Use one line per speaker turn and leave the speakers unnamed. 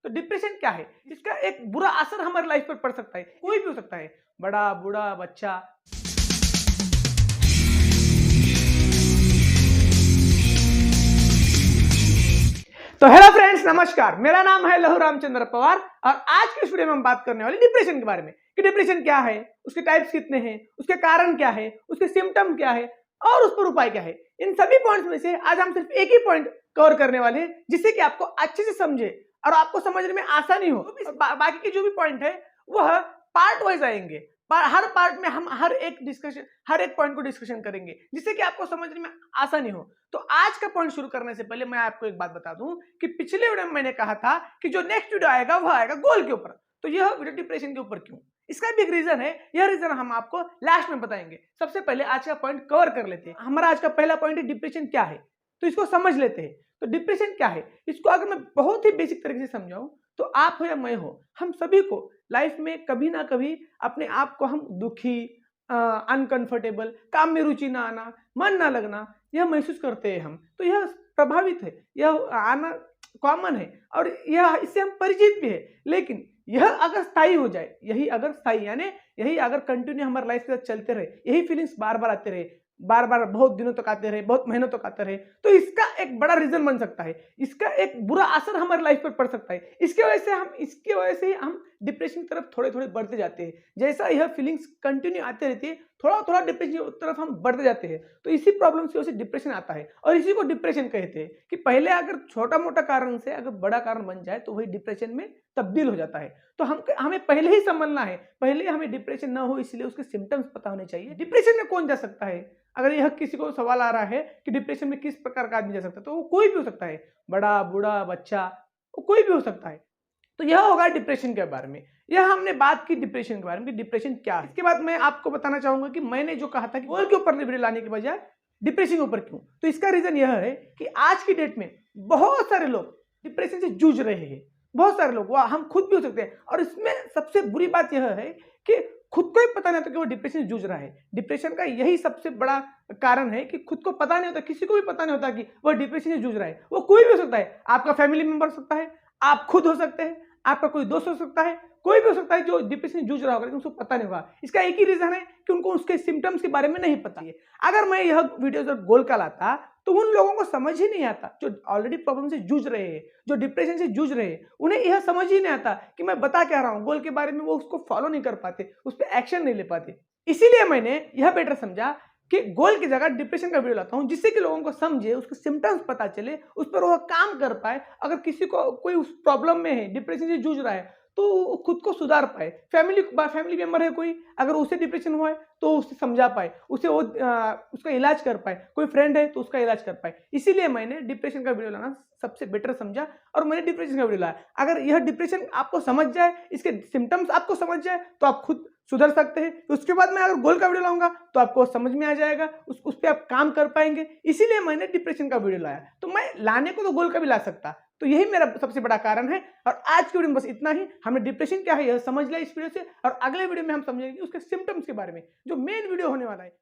तो डिप्रेशन क्या है? इसका एक बुरा असर हमारे लाइफ पर पड़ सकता है, कोई भी हो सकता है, बड़ा बूढ़ा बच्चा। तो हेलो फ्रेंड्स, नमस्कार। मेरा नाम है लहू रामचंद्र पवार और आज के इस वीडियो में हम बात करने वाले डिप्रेशन के बारे में कि डिप्रेशन क्या है, उसके टाइप्स कितने हैं, उसके कारण क्या है, उसके सिम्टम क्या है और उस पर उपाय क्या है। इन सभी पॉइंट्स में से आज हम सिर्फ एक ही पॉइंट कवर करने वाले हैं जिससे कि आपको अच्छे से समझे और आपको समझने में आसानी हो। बाकी के जो भी पॉइंट है वह पार्ट वाइज आएंगे। हर पार्ट में हम हर एक पॉइंट को डिस्कशन करेंगे जिससे कि आपको समझने में आसानी हो। तो आज का पॉइंट शुरू करने से पहले मैं आपको एक बात बता दूं कि पिछले वीडियो में मैंने कहा था कि जो नेक्स्ट वीडियो आएगा वह आएगा गोल के ऊपर। तो यह वीडियो डिप्रेशन के ऊपर क्यों, इसका भी एक रीजन है। यह रीजन हम आपको लास्ट में बताएंगे। सबसे पहले आज का पॉइंट कवर कर लेते हैं। हमारा आज का पहला पॉइंट है डिप्रेशन क्या है, तो इसको समझ लेते हैं। तो डिप्रेशन क्या है, इसको अगर मैं बहुत ही बेसिक तरीके से समझाऊं तो आप हो या मैं हो, हम सभी को लाइफ में कभी ना कभी अपने आप को हम दुखी, अनकंफर्टेबल, काम में रुचि ना आना, मन ना लगना, यह महसूस करते हैं हम। तो यह प्रभावित है, यह आना कॉमन है और यह इससे हम परिचित भी है। लेकिन यह अगर स्थायी हो जाए, यही अगर कंटिन्यू हमारे लाइफ के साथ चलते रहे, यही फीलिंग्स बार बार आते रहे, बार बार बहुत दिनों तक आते रहे, बहुत महीनों तक आते रहे, तो इसका एक बड़ा रीजन बन सकता है, इसका एक बुरा असर हमारे लाइफ पर पड़ सकता है। इसकी वजह से हम डिप्रेशन की तरफ थोड़े थोड़े बढ़ते जाते हैं। जैसा यह फीलिंग्स कंटिन्यू आते रहती है, थोड़ा थोड़ा डिप्रेशन की तरफ हम बढ़ते जाते हैं। तो इसी प्रॉब्लम की वजह से डिप्रेशन आता है और इसी को डिप्रेशन कहते हैं कि पहले अगर छोटा मोटा कारण से अगर बड़ा कारण बन जाए तो वही डिप्रेशन में तब्दील हो जाता है। तो हमें पहले ही समझना है, पहले हमें डिप्रेशन ना हो, इसलिए उसके सिम्टम्स पता होने चाहिए। डिप्रेशन में कौन जा सकता है? अगर यह किसी को सवाल आ रहा है कि डिप्रेशन में किस प्रकार का आदमी जा सकता है, तो वो कोई भी हो सकता है, बड़ा बूढ़ा बच्चा, वो कोई भी हो सकता है। तो यह होगा डिप्रेशन के बारे में। यह हमने बात की डिप्रेशन के बारे में कि डिप्रेशन क्या है। इसके बाद मैं आपको बताना चाहूंगा कि मैंने जो कहा था कि गोल के ऊपर वीडियो लाने के बजाय डिप्रेशन के ऊपर क्यों, तो इसका रीजन यह है कि आज की डेट में बहुत सारे लोग डिप्रेशन से जूझ रहे हैं। बहुत सारे लोग, हम खुद भी हो सकते हैं। और इसमें सबसे बुरी बात यह है कि खुद को ही पता नहीं होता कि वो डिप्रेशन से जूझ रहा है। डिप्रेशन का यही सबसे बड़ा कारण है कि खुद को पता नहीं होता, किसी को भी पता नहीं होता कि वह डिप्रेशन से जूझ रहा है। वो कोई भी हो सकता है, आपका फैमिली मेंबर हो सकता है, आप खुद हो सकते हैं, आपका कोई दोस्त हो सकता है, कोई भी हो सकता है जो डिप्रेशन से जूझ रहा होगा लेकिन उसको पता नहीं होगा। इसका एक ही रीजन है कि उनको उसके सिम्टम्स के बारे में नहीं पता है। अगर मैं यह वीडियो जब गोल का लाता तो उन लोगों को समझ ही नहीं आता जो ऑलरेडी प्रॉब्लम से जूझ रहे हैं, जो डिप्रेशन से जूझ रहे हैं, उन्हें यह समझ ही नहीं आता कि मैं बता क्या रहा हूं गोल के बारे में। वो उसको फॉलो नहीं कर पाते, उस पर एक्शन नहीं ले पाते। इसीलिए मैंने यह बेटर समझा कि गोल की जगह डिप्रेशन का वीडियो लाता हूं जिससे कि लोगों को समझे, उसके सिम्टम्स पता चले, उस पर वो काम कर पाए। अगर किसी को कोई उस प्रॉब्लम में है, डिप्रेशन से जूझ रहा है, तो खुद को सुधार पाए। फैमिली मेंबर है कोई, अगर उसे डिप्रेशन हुआ है तो उसे समझा पाए, उसका इलाज कर पाए। कोई फ्रेंड है तो उसका इलाज कर पाए। इसीलिए मैंने डिप्रेशन का वीडियो लाना सबसे बेटर समझा और मैंने डिप्रेशन का वीडियो लाया। अगर यह डिप्रेशन आपको समझ जाए, इसके सिम्टम्स आपको समझ जाए तो आप खुद सुधर सकते हैं। उसके बाद मैं अगर गोल का वीडियो लाऊंगा तो आपको समझ में आ जाएगा, उस पर आप काम कर पाएंगे। इसीलिए मैंने डिप्रेशन का वीडियो लाया। तो मैं लाने को तो गोल का भी ला सकता, तो यही मेरा सबसे बड़ा कारण है। और आज की वीडियो में बस इतना ही। हमें डिप्रेशन क्या है यह समझ लिया इस वीडियो से, और अगले वीडियो में हम समझेंगे उसके सिम्टम्स के बारे में, जो मेन वीडियो होने वाला है।